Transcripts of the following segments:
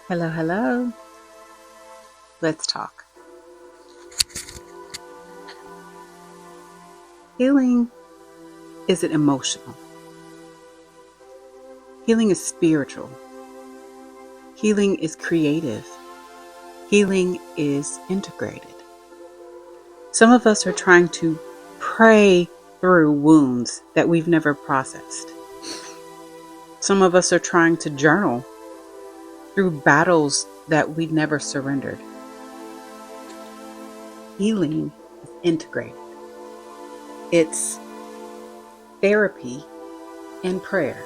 Hello, hello. Let's talk. Healing isn't emotional. Healing is spiritual. Healing is creative. Healing is integrated. Some of us are trying to pray through wounds that we've never processed. Some of us are trying to journal through battles that we've never surrendered. Healing is integrated. It's therapy and prayer.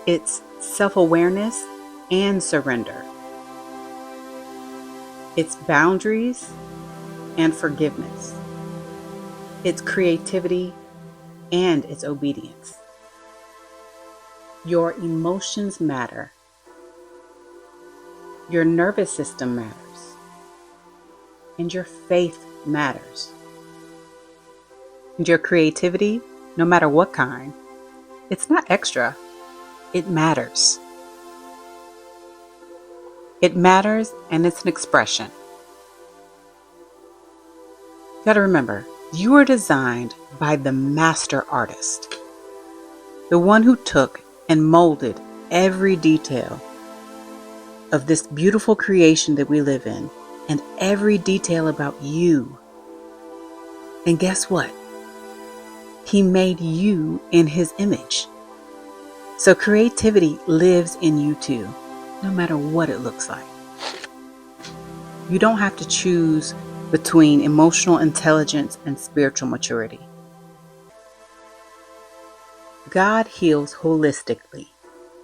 It's self-awareness and surrender. It's boundaries and forgiveness. It's creativity and it's obedience. Your emotions matter. Your nervous system matters. And your faith matters. And your creativity, no matter what kind, it's not extra. It matters. It matters and it's an expression. You gotta remember, you are designed by the master artist, the one who took and molded every detail of this beautiful creation that we live in and every detail about you. And guess what? He made you in his image. So creativity lives in you too, no matter what it looks like. You don't have to choose between emotional intelligence and spiritual maturity. God heals holistically.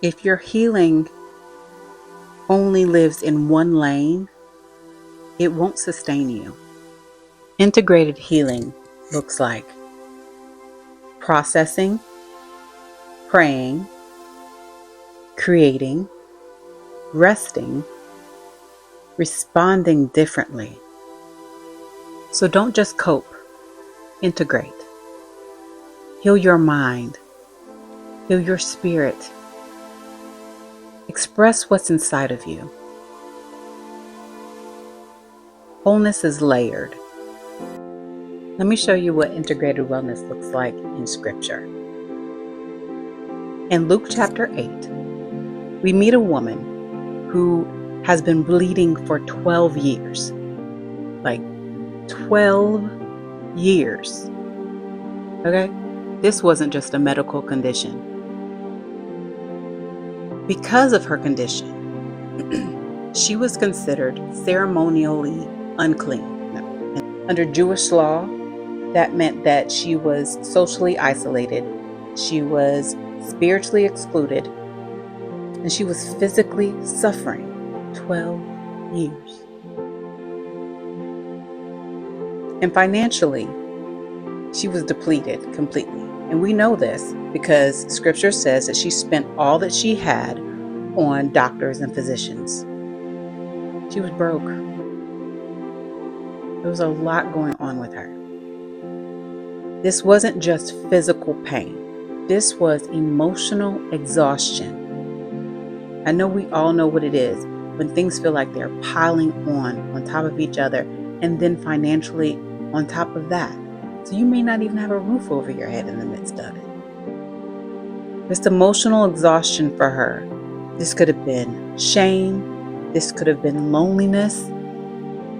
If your healing only lives in one lane, it won't sustain you. Integrated healing looks like processing, praying, creating, resting, responding differently. So don't just cope, integrate. Heal your mind, heal your spirit. Express what's inside of you. Wholeness is layered. Let me show you what integrated wellness looks like in Scripture. In Luke chapter 8, we meet a woman who has been bleeding for 12 years. Like 12 years. Okay? This wasn't just a medical condition. Because of her condition, she was considered ceremonially unclean. Under Jewish law, that meant that she was socially isolated, she was spiritually excluded, and she was physically suffering 12 years. And financially, she was depleted completely. And we know this because Scripture says that she spent all that she had on doctors and physicians. She was broke. There was a lot going on with her. This wasn't just physical pain. This was emotional exhaustion. I know we all know what it is when things feel like they're piling on top of each other, and then financially on top of that. So you may not even have a roof over your head in the midst of it. This emotional exhaustion for her. This could have been shame. This could have been loneliness,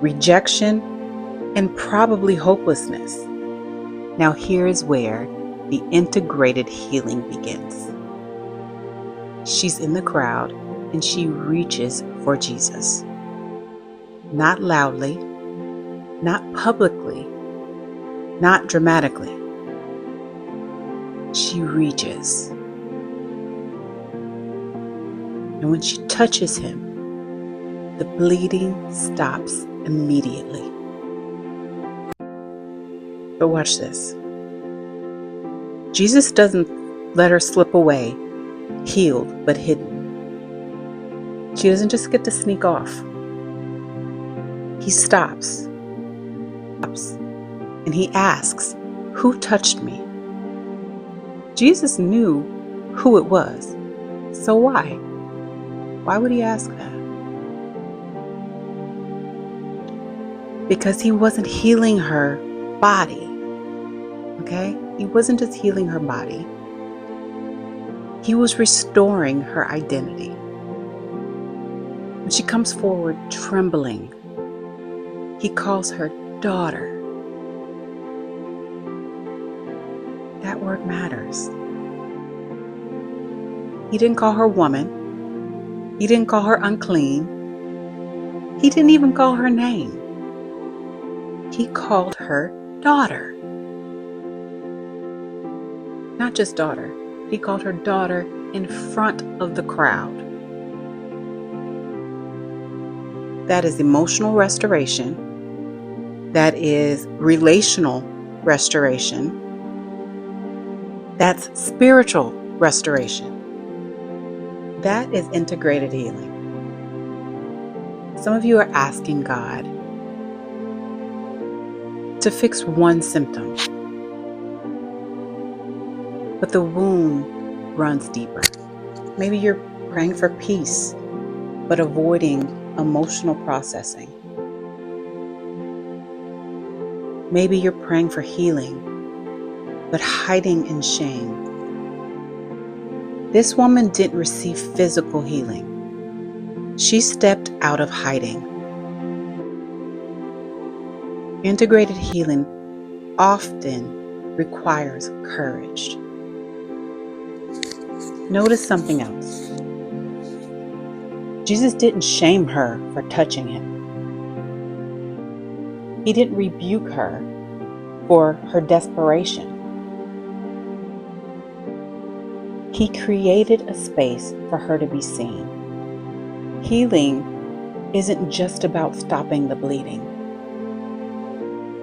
rejection, and probably hopelessness. Now here's where the integrated healing begins. She's in the crowd and she reaches for Jesus. Not loudly, not publicly, not dramatically. She reaches. And when she touches him, the bleeding stops immediately. But watch this. Jesus doesn't let her slip away, healed but hidden. She doesn't just get to sneak off. He stops. And he asks, "Who touched me?" Jesus knew who it was. So why? Why would he ask that? Because he wasn't healing her body. Okay? He wasn't just healing her body. He was restoring her identity. When she comes forward trembling, he calls her daughter. That word matters. He didn't call her woman. He didn't call her unclean. He didn't even call her name. He called her daughter. Not just daughter. He called her daughter in front of the crowd. That is emotional restoration. That is relational restoration. That's spiritual restoration. That is integrated healing. Some of you are asking God to fix one symptom, but the wound runs deeper. Maybe you're praying for peace, but avoiding emotional processing. Maybe you're praying for healing, but hiding in shame. This woman didn't receive physical healing. She stepped out of hiding. Integrated healing often requires courage. Notice something else. Jesus didn't shame her for touching him. He didn't rebuke her for her desperation. He created a space for her to be seen. Healing isn't just about stopping the bleeding.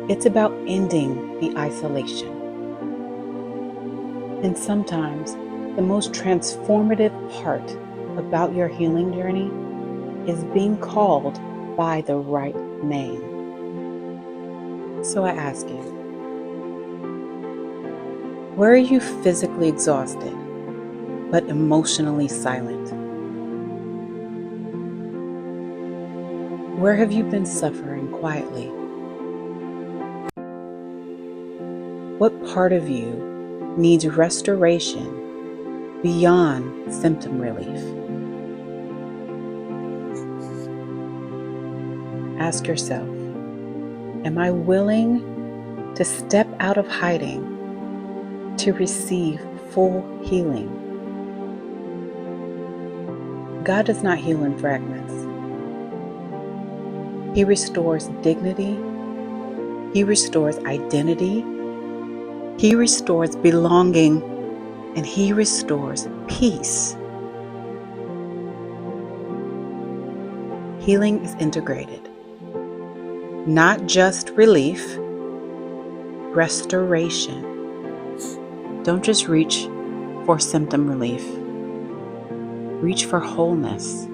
It's about ending the isolation. And sometimes the most transformative part about your healing journey is being called by the right name. So I ask you, where are you physically exhausted but emotionally silent? Where have you been suffering quietly? What part of you needs restoration beyond symptom relief? Ask yourself, am I willing to step out of hiding to receive full healing? God does not heal in fragments. He restores dignity. He restores identity. He restores belonging, and he restores peace. Healing is integrated. Not just relief, restoration. Don't just reach for symptom relief. Reach for wholeness. I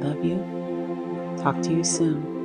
love you. Talk to you soon.